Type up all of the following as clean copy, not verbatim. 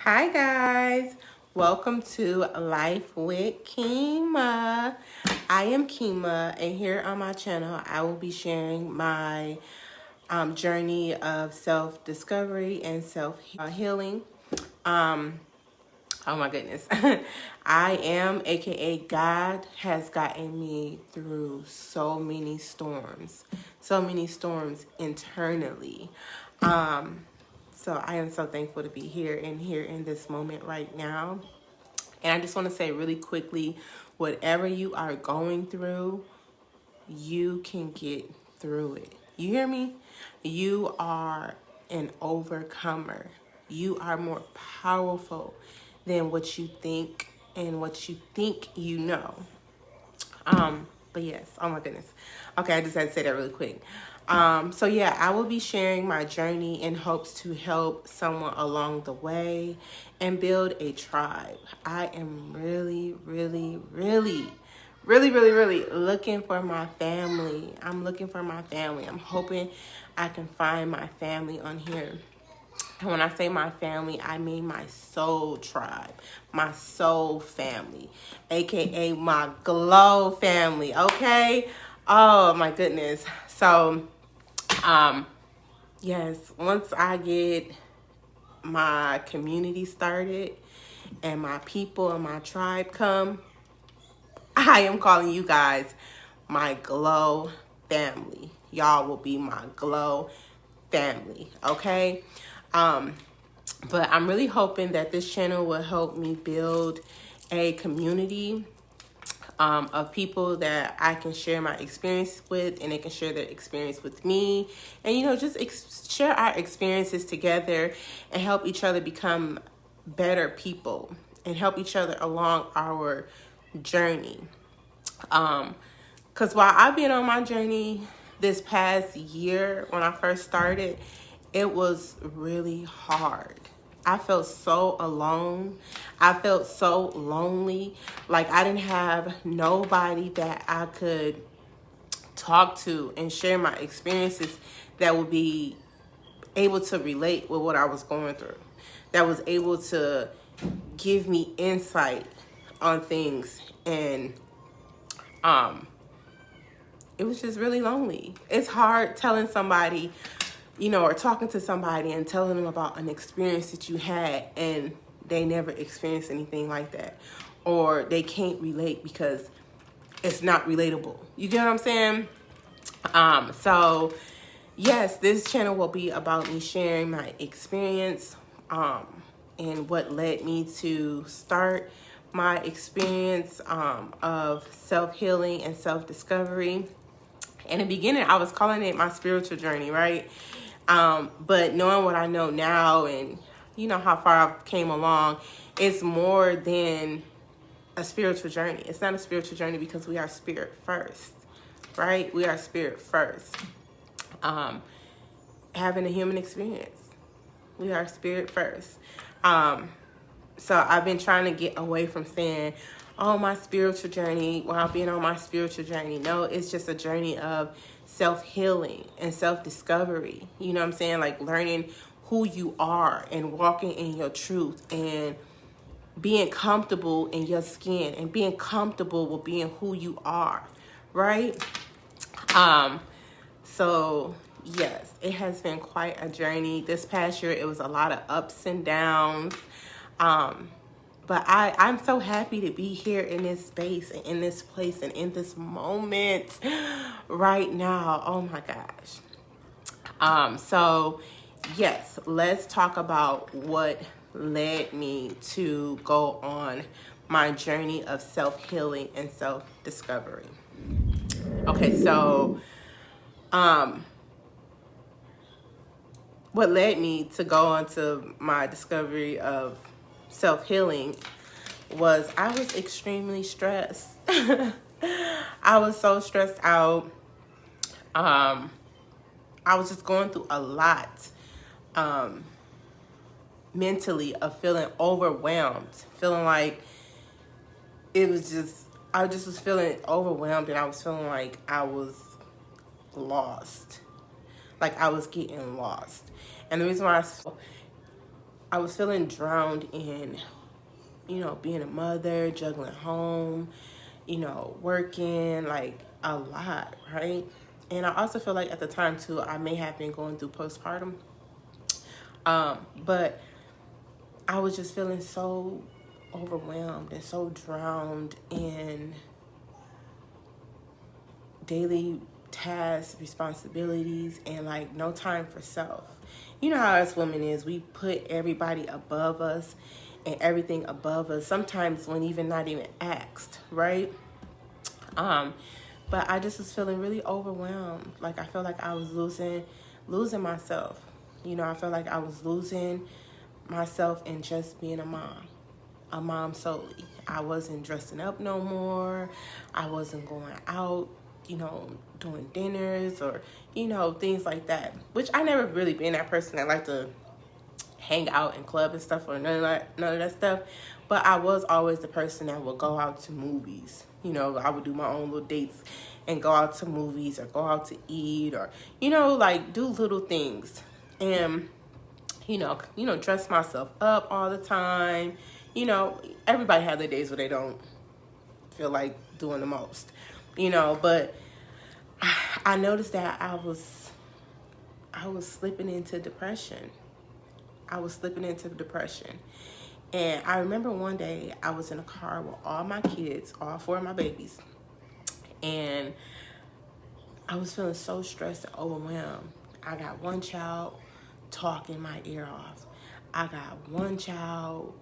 Hi guys, welcome to Life with Keema. I am Keema, and here on my channel I will be sharing my journey of self-discovery and self-healing. Oh my goodness. I am, aka God, has gotten me through so many storms internally. So I am so thankful to be here in this moment right now. And I just want to say really quickly, whatever you are going through, you can get through it. You hear me? You are an overcomer. You are more powerful than what you think and what you think you know. But yes, oh my goodness. Okay, I just had to say that really quick. So yeah, I will be sharing my journey in hopes to help someone along the way and build a tribe. I am really looking for my family. I'm looking for my family. I'm hoping I can find my family on here. And when I say my family, I mean my soul tribe, my soul family, aka my glow family, okay? Oh my goodness. So, yes, once I get my community started and my people and my tribe come, I am calling you guys my glow family. Y'all will be my glow family, okay? But I'm really hoping that this channel will help me build a community of people that I can share my experience with, and they can share their experience with me, and just share our experiences together and help each other become better people and help each other along our journey. Because while I've been on my journey this past year, when I first started, it was really hard. I felt so alone. I felt so lonely. Like I didn't have nobody that I could talk to and share my experiences that would be able to relate with what I was going through, that was able to give me insight on things. And it was just really lonely. It's hard telling somebody, or talking to somebody and telling them about an experience that you had and they never experienced anything like that. Or they can't relate because it's not relatable. You get what I'm saying? So yes, this channel will be about me sharing my experience, and what led me to start my experience of self-healing and self-discovery. In the beginning, I was calling it my spiritual journey, right? But knowing what I know now and how far I've came along, it's more than a spiritual journey. It's not a spiritual journey because we are spirit first, right? We are spirit first. Having a human experience. We are spirit first. So I've been trying to get away from saying, oh, my spiritual journey, while being on my spiritual journey. No, it's just a journey of self-healing and self-discovery. You know what I'm saying? Like learning who you are and walking in your truth and being comfortable in your skin and being comfortable with being who you are, right? So yes, it has been quite a journey. This past year, it was a lot of ups and downs. But I'm so happy to be here in this space and in this place and in this moment right now. Oh my gosh. So yes, let's talk about what led me to go on my journey of self-healing and self-discovery. Okay, so what led me to go on to my discovery of self-healing was I was extremely stressed. I was so stressed out. I was just going through a lot mentally, of feeling overwhelmed, feeling like I just was feeling overwhelmed, and I was feeling like I was lost. Like I was getting lost. And the reason why I was feeling drowned in, you know, being a mother, juggling home, you know, working, like a lot, right? And I also feel like at the time too, I may have been going through postpartum. But I was just feeling so overwhelmed and so drowned in daily tasks, responsibilities, and like no time for self. You know how us women is, we put everybody above us and everything above us, sometimes when even not even asked, right? But I just was feeling really overwhelmed. Like I felt like I was losing myself. You know, I felt like I was losing myself in just being a mom solely. I wasn't dressing up no more. I wasn't going out, you know, doing dinners or, you know, things like that. Which I never really been that person that liked to hang out in club and stuff or none of that stuff. But I was always the person that would go out to movies. You know, I would do my own little dates and go out to movies or go out to eat or, you know, like do little things. And you know, dress myself up all the time. You know, everybody have their days where they don't feel like doing the most, you know, but I noticed that I was slipping into depression. I was slipping into depression. And I remember one day I was in a car with all my kids, all four of my babies. And I was feeling so stressed and overwhelmed. I got one child talking my ear off. I got one child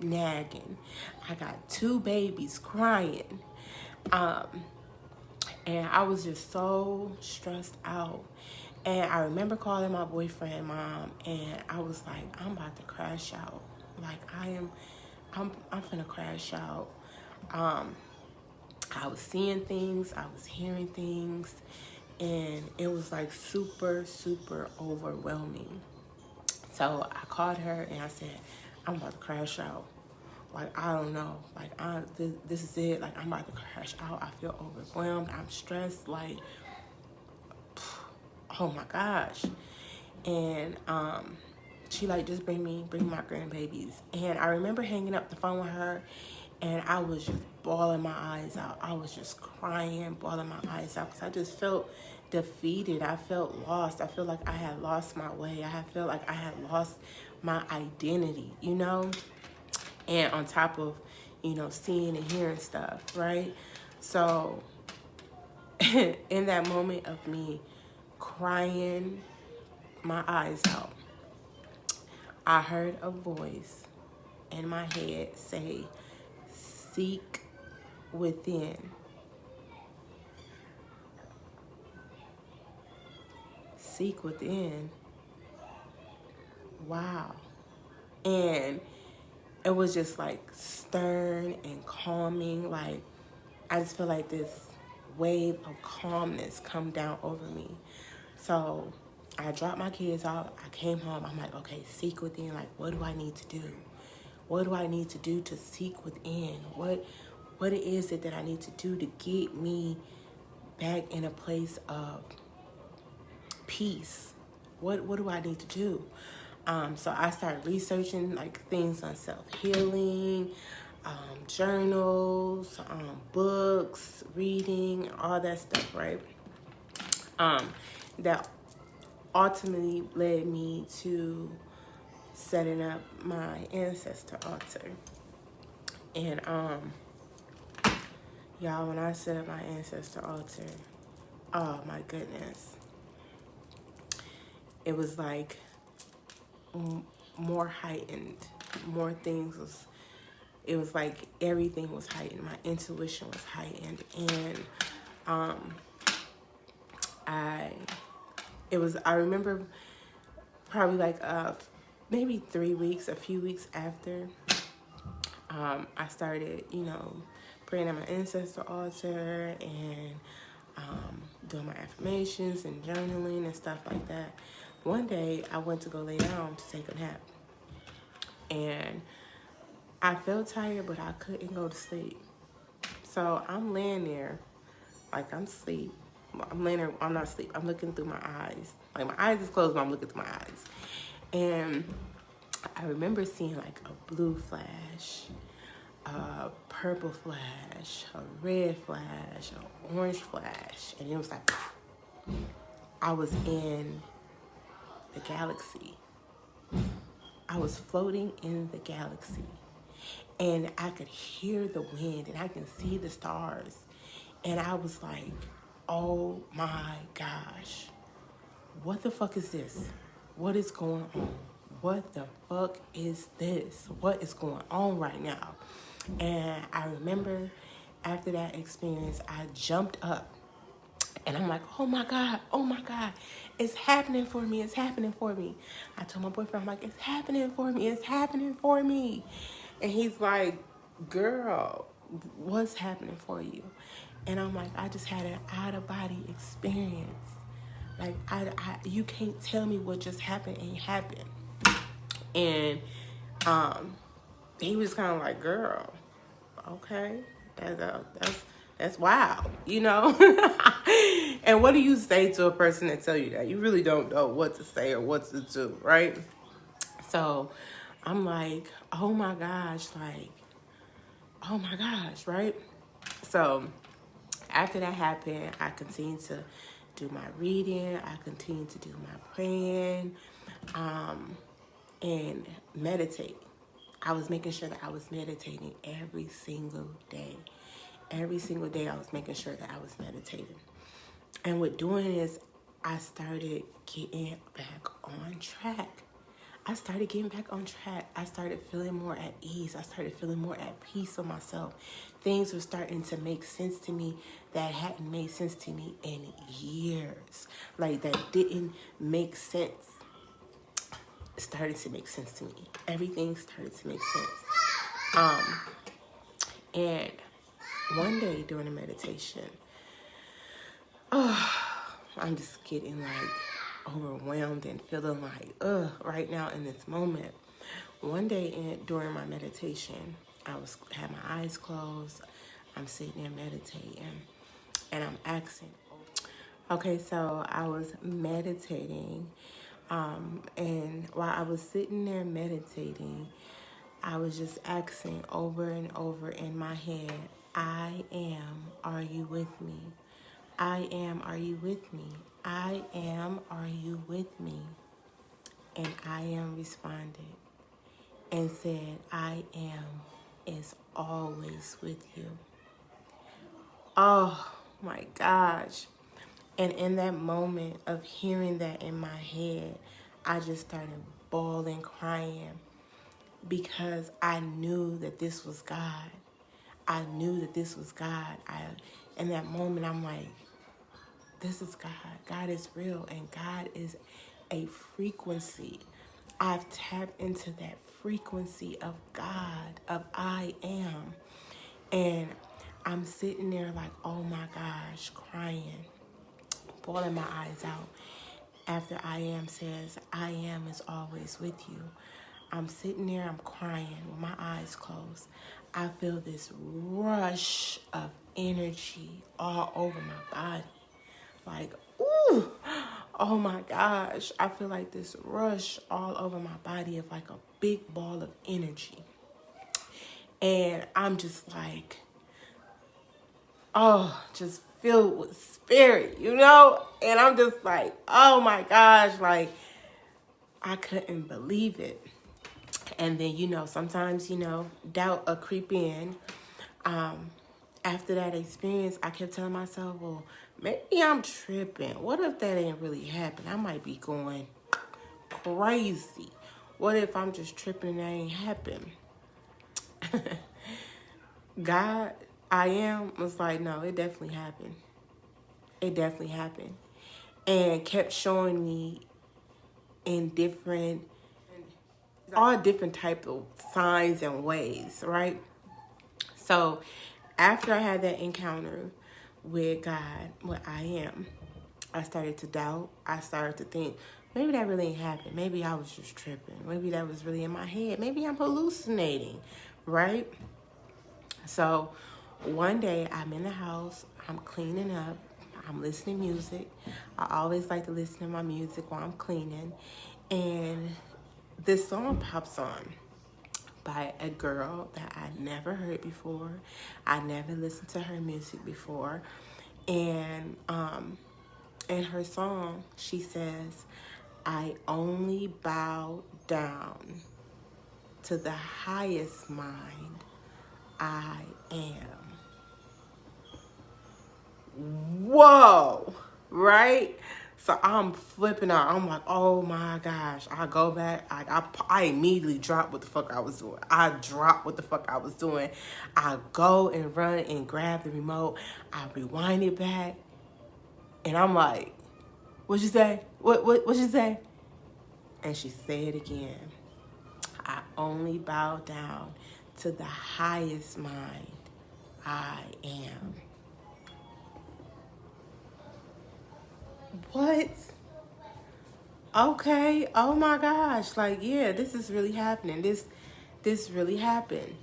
nagging. I got two babies crying. And I was just so stressed out. And I remember calling my boyfriend mom, and I was like, I'm about to crash out. Like I'm finna crash out. I was seeing things, I was hearing things, and it was like super, super overwhelming. So I called her and I said, I'm about to crash out. Like, I don't know. Like, this is it. Like, I'm about to crash out. I feel overwhelmed. I'm stressed. Like, oh my gosh. And she like, just bring my grandbabies. And I remember hanging up the phone with her, and I was just bawling my eyes out. I was just crying, bawling my eyes out, because I just felt defeated. I felt lost. I felt like I had lost my way. I felt like I had lost my identity, you know? And on top of, you know, seeing and hearing stuff, right? So in that moment of me crying my eyes out, I heard a voice in my head say, seek within. Seek within. Wow. And it was just like stern and calming. Like, I just feel like this wave of calmness come down over me. So I dropped my kids out. I came home. I'm like, okay, seek within. Like, what do I need to do? What do I need to do to seek within? What is it that I need to do to get me back in a place of peace? What do I need to do? So I started researching like things on self-healing, journals, books, reading, all that stuff, right? That ultimately led me to setting up my ancestor altar. And y'all, when I set up my ancestor altar, oh my goodness, it was like more heightened, more things was, it was like everything was heightened. My intuition was heightened. And I remember probably like maybe 3 weeks, a few weeks after, I started, you know, praying at my ancestor altar and doing my affirmations and journaling and stuff like that. One day I went to go lay down to take a nap, and I felt tired, but I couldn't go to sleep. So I'm laying there like I'm asleep. I'm laying there, I'm not asleep. I'm looking through my eyes. Like my eyes is closed, but I'm looking through my eyes. And I remember seeing like a blue flash, a purple flash, a red flash, an orange flash, and it was like I was in the galaxy. I was floating in the galaxy, and I could hear the wind and I can see the stars, and I was like, oh my gosh, what the fuck is this? What is going on? What the fuck is this? What is going on right now? And I remember after that experience, I jumped up and I'm like, oh my God, it's happening for me, it's happening for me. I told my boyfriend, I'm like, it's happening for me, it's happening for me. And he's like, girl, what's happening for you? And I'm like, I just had an out-of-body experience. Like, you can't tell me what just happened ain't happened. And he was kind of like, girl, okay, that's wild, you know? And what do you say to a person that tell you that? You really don't know what to say or what to do, right? So I'm like, oh my gosh, right? So after that happened, I continued to do my reading. I continued to do my praying, and meditate. I was making sure that I was meditating every single day. Every single day I was making sure that I was meditating. And with doing this, I started getting back on track. I started feeling more at ease. I started feeling more at peace with myself. Things were starting to make sense to me that hadn't made sense to me in years. Like, that didn't make sense. It started to make sense to me. Everything started to make sense. And one day during the meditation, I'm just getting like overwhelmed and feeling like, right now in this moment. One day during my meditation, had my eyes closed. I'm sitting there meditating, and I'm asking. Okay, so I was meditating, and while I was sitting there meditating, I was just asking over and over in my head, I am, are you with me? I am, are you with me? I am, are you with me? And I am responded and said, I am is always with you. Oh my gosh. And in that moment of hearing that in my head, I just started bawling, crying, because I knew that this was God. I knew that this was God. In that moment, I'm like, this is God. God is real, and God is a frequency. I've tapped into that frequency of God, of I am. And I'm sitting there like, oh my gosh, crying, bawling my eyes out. After I am says, I am is always with you. I'm sitting there, I'm crying with my eyes closed. I feel this rush of energy all over my body. Like, ooh, oh my gosh. I feel like this rush all over my body of like a big ball of energy. And I'm just like, just filled with spirit, you know? And I'm just like, oh my gosh, like, I couldn't believe it. And then, sometimes, doubt will creep in. After that experience, I kept telling myself, well, maybe I'm tripping. What if that ain't really happened? I might be going crazy. What if I'm just tripping and that ain't happened? God, I am, was like, no, it definitely happened. It definitely happened. And kept showing me in all different type of signs and ways, right? So after I had that encounter with God, what I am, I started to doubt. I started to think, maybe that really ain't happened. Maybe I was just tripping. Maybe that was really in my head. Maybe I'm hallucinating, right? So one day I'm in the house, I'm cleaning up, I'm listening to music. I always like to listen to my music while I'm cleaning. And this song pops on by a girl that I never heard before. I never listened to her music before. And in her song, she says, I only bow down to the highest mind I am. Whoa, right? So I'm flipping out. I'm like, oh my gosh. I go back. I immediately dropped what the fuck I was doing. I dropped what the fuck I was doing. I go and run and grab the remote. I rewind it back. And I'm like, what'd you say? What'd you say? And she said it again. I only bow down to the highest mind I am. What? Okay. Oh my gosh. Like, yeah, this is really happening. This really happened.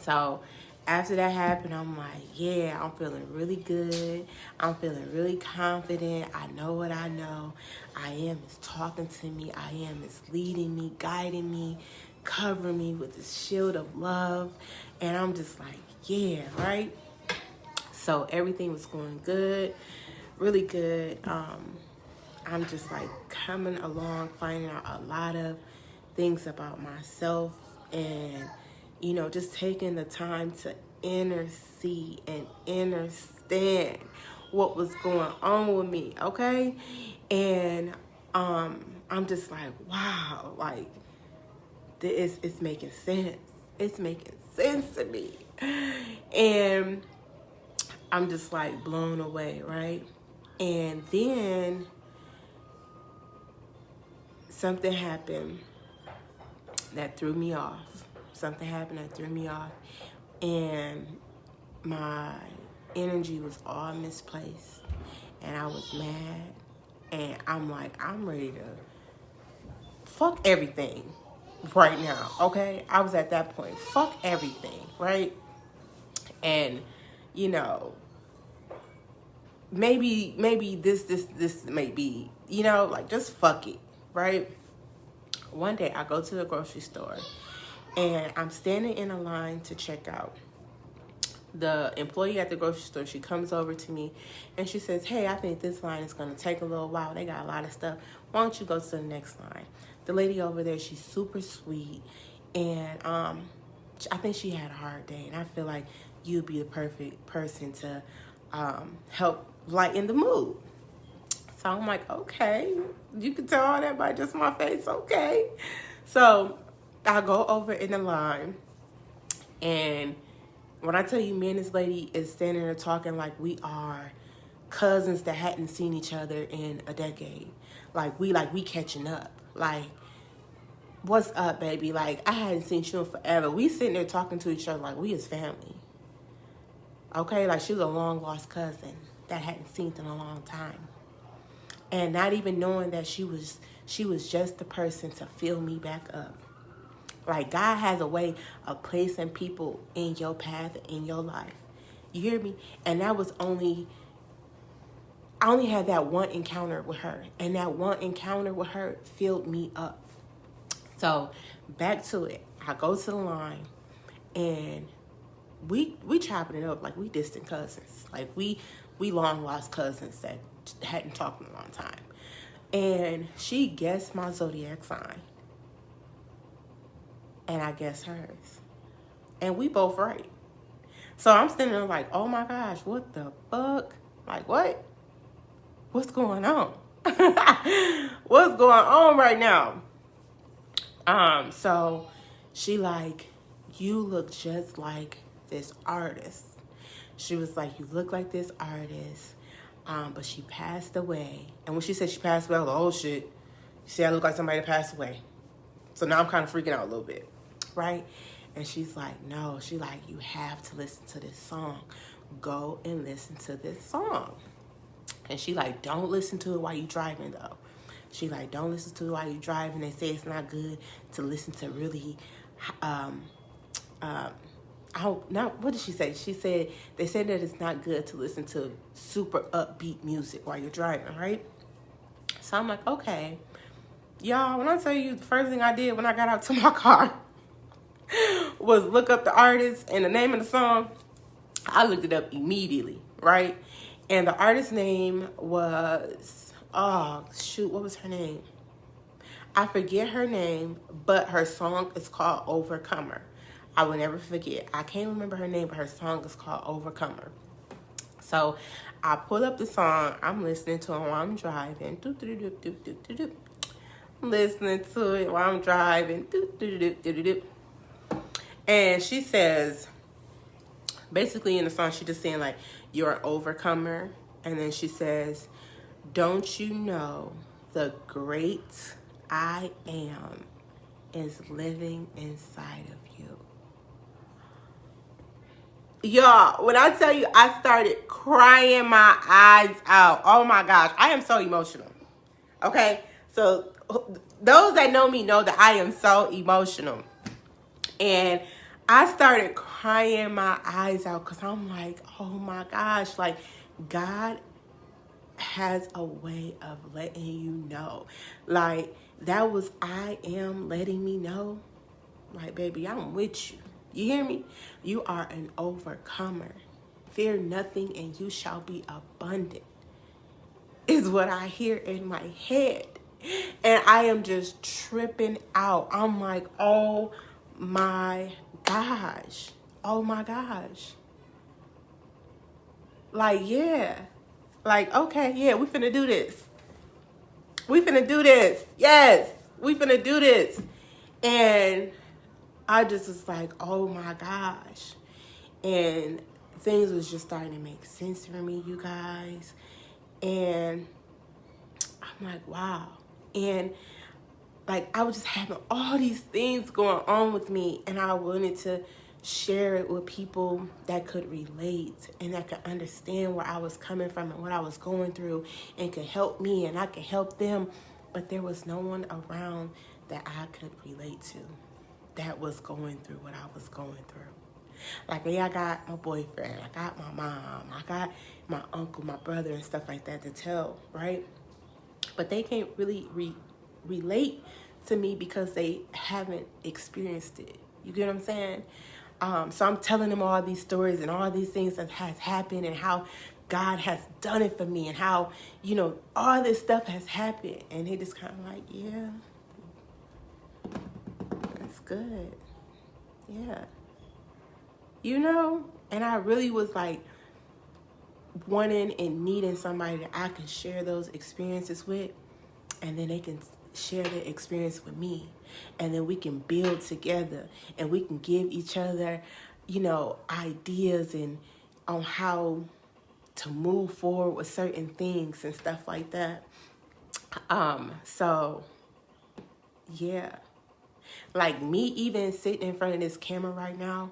So after that happened, I'm like, yeah, I'm feeling really good. I'm feeling really confident. I know what I know. I am is talking to me. I am is leading me, guiding me, covering me with this shield of love. And I'm just like, yeah, right? So everything was going good, really good. I'm just like coming along, finding out a lot of things about myself and, you know, just taking the time to inner see and understand what was going on with me, okay? And I'm just like, wow, like this is making sense. It's making sense to me. And I'm just like blown away, right? And then something happened that threw me off. Something happened that threw me off. And my energy was all misplaced. And I was mad. And I'm like, I'm ready to fuck everything right now, okay? I was at that point. Fuck everything, right? And, you know, maybe this may be, you know, like just fuck it, right? One day I go to the grocery store and I'm standing in a line to check out. The employee at the grocery store, she comes over to me and she says, hey, I think this line is going to take a little while. They got a lot of stuff. Why don't you go to the next line? The lady over there, she's super sweet. And I think she had a hard day. And I feel like you'd be the perfect person to help lighten the mood. So I'm like, okay, you can tell all that by just my face, okay. So I go over in the line, and when I tell you me and this lady is standing there talking like we are cousins that hadn't seen each other in a decade. Like we catching up. Like, what's up, baby? Like, I hadn't seen you in forever. We sitting there talking to each other like we is family. Okay, like she was a long lost cousin that hadn't seen in a long time. And not even knowing that she was just the person to fill me back up. Like, God has a way of placing people in your path, in your life. You hear me? And that was I only had that one encounter with her. And that one encounter with her filled me up. So, back to it. I go to the line, and we chopping it up like we distant cousins. Like, we long lost cousins that hadn't talked in a long time. And she guessed my zodiac sign. And I guessed hers. And we both right. So I'm standing there like, oh my gosh, what the fuck? Like, what? What's going on? What's going on right now? So she like, you look just like this artist. She was like, you look like this artist. But she passed away. And when she said she passed away, I was like, oh shit. You see, I look like somebody that passed away. So now I'm kind of freaking out a little bit, right? And she's like, no. She's like, you have to listen to this song. Go and listen to this song. And she like, don't listen to it while you driving, though. She like, don't listen to it while you driving. They say it's not good to listen to really, what did she say? She said, they said that it's not good to listen to super upbeat music while you're driving, right? So I'm like, okay. Y'all, when I tell you the first thing I did when I got out to my car was look up the artist and the name of the song. I looked it up immediately, right? And the artist's name was, oh, shoot, what was her name? I forget her name, but her song is called Overcomer. I will never forget. I can't remember her name, but her song is called Overcomer. So I pull up the song. I'm listening to it while I'm driving. Listening to it while I'm driving. And she says, basically in the song, she just saying like, you're an overcomer. And then she says, don't you know the great I am is living inside of you. Y'all, when I tell you I started crying my eyes out. Oh my gosh, I am so emotional. Okay, so those that know me know that I am so emotional. And I started crying my eyes out because I'm like, oh my gosh, like God has a way of letting you know. Like that was I am letting me know. Like, baby, I'm with you. You hear me? You are an overcomer. Fear nothing and you shall be abundant, is what I hear in my head. And I am just tripping out. I'm like, oh my gosh. Oh my gosh. Like, yeah. Like, okay, yeah, we finna do this. We finna do this. Yes, we finna do this. And I just was like, oh my gosh. And things was just starting to make sense for me, you guys. And I'm like, wow. And like I was just having all these things going on with me, and I wanted to share it with people that could relate and that could understand where I was coming from and what I was going through and could help me and I could help them. But there was no one around that I could relate to that was going through what I was going through. Like, yeah, I got my boyfriend, I got my mom, I got my uncle, my brother, and stuff like that to tell, right? But they can't really relate to me because they haven't experienced it. You get what I'm saying? So I'm telling them all these stories and all these things that has happened and how God has done it for me and how, you know, all this stuff has happened. And they just kind of like, yeah, that's good. Yeah. You know? And I really was like wanting and needing somebody that I can share those experiences with, and then they can share their experience with me, and then we can build together and we can give each other, you know, ideas and on how to move forward with certain things and stuff like that. So yeah, like me even sitting in front of this camera right now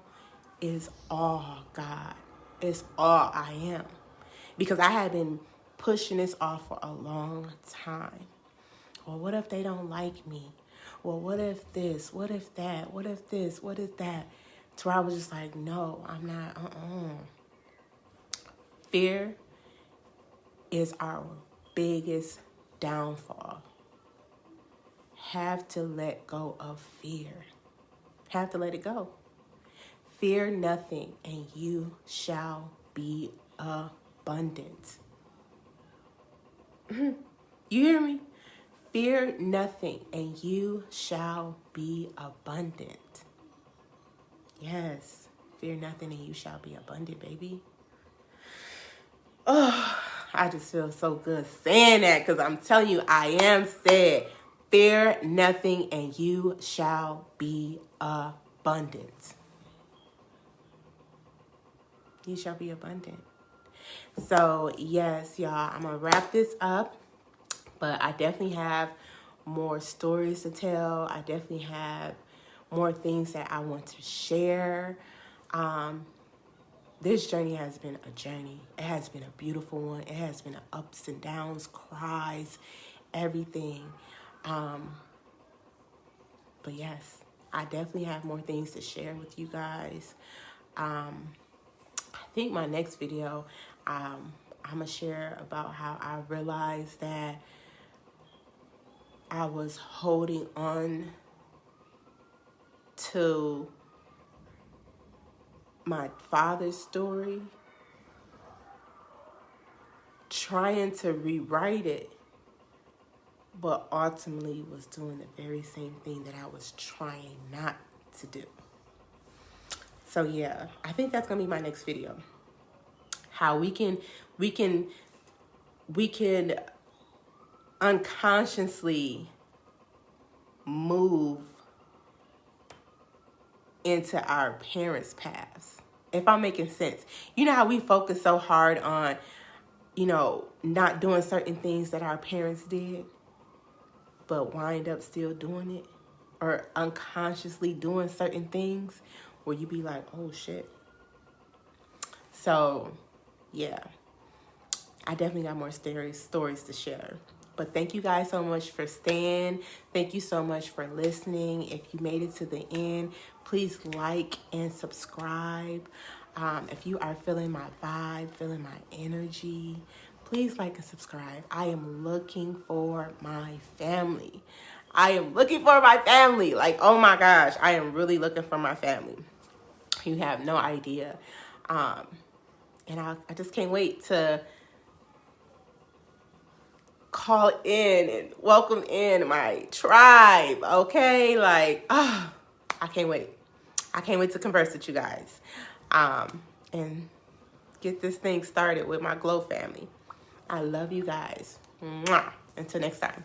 is all God. It's all I am. Because I had been pushing this off for a long time. Well, what if they don't like me? Well, what if this? What if that? What if this? What if that? To where I was just like, no, I'm not, Fear is our biggest downfall. Have to let go of fear. Have to let it go. Fear nothing and you shall be abundant. You hear me? Fear nothing and you shall be abundant. Yes, fear nothing and you shall be abundant, baby. Oh, I just feel so good saying that because I'm telling you, I am sad. Fear nothing and you shall be abundant. You shall be abundant. So, yes, y'all, I'm going to wrap this up. But I definitely have more stories to tell. I definitely have more things that I want to share. This journey has been a journey. It has been a beautiful one. It has been ups and downs, cries, everything. But yes, I definitely have more things to share with you guys. I think my next video, I'm going to share about how I realized that I was holding on to my father's story, trying to rewrite it, but ultimately was doing the very same thing that I was trying not to do. So yeah, I think that's gonna be my next video. How we can unconsciously move into our parents' paths. If I'm making sense. You know how we focus so hard on, not doing certain things that our parents did, but wind up still doing it, or unconsciously doing certain things where you be like, oh shit. So yeah, I definitely got more stories to share. But thank you guys so much for staying. Thank you so much for listening. If you made it to the end, please like and subscribe. If you are feeling my vibe, feeling my energy, please like and subscribe. I am looking for my family. Like, oh my gosh, I am really looking for my family. You have no idea. And I just can't wait to call in and welcome in my tribe, okay? Like, I can't wait. I can't wait to converse with you guys and get this thing started with my Glow family. I love you guys. Mwah. Until next time.